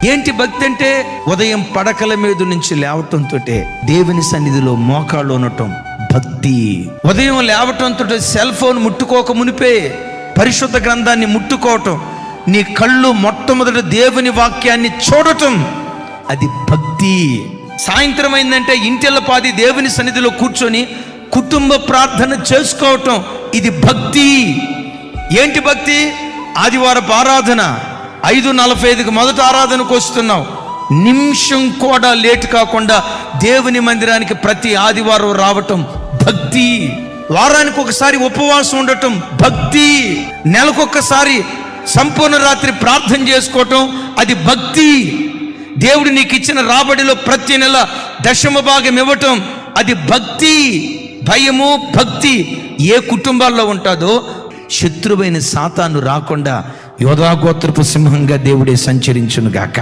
ఏంటి భక్తి అంటే? ఉదయం పడకల మీద నుంచి లేవటంతో దేవుని సన్నిధిలో మోకాళ్ళు ఉండటం భక్తి. ఉదయం లేవటంతో సెల్ ఫోన్ ముట్టుకోక మునిపే పరిశుద్ధ గ్రంథాన్ని ముట్టుకోవటం, నీ కళ్ళు మొట్టమొదటి దేవుని వాక్యాన్ని చూడటం, అది భక్తి. సాయంత్రం అయిందంటే ఇంటిల్లపాది దేవుని సన్నిధిలో కూర్చొని కుటుంబ ప్రార్థన చేసుకోవటం, ఇది భక్తి. ఏంటి భక్తి? ఆదివారపు ఆరాధన 5:45కి మొదటి ఆరాధనకు వస్తున్నావు, నిమిషం కూడా లేట్ కాకుండా దేవుని మందిరానికి ప్రతి ఆదివారం రావటం భక్తి. వారానికి ఒకసారి ఉపవాసం ఉండటం భక్తి. నెలకొకసారి సంపూర్ణ రాత్రి ప్రార్థన చేసుకోవటం, అది భక్తి. దేవుడు నీకు ఇచ్చిన రాబడిలో ప్రతి నెల 10వ భాగం ఇవ్వటం, అది భక్తి. భయము భక్తి ఏ కుటుంబాల్లో ఉంటుందో శత్రువైన సాతాను రాకుండా యోధా గోత్రపు సింహంగా దేవుడే సంచరించును గాక.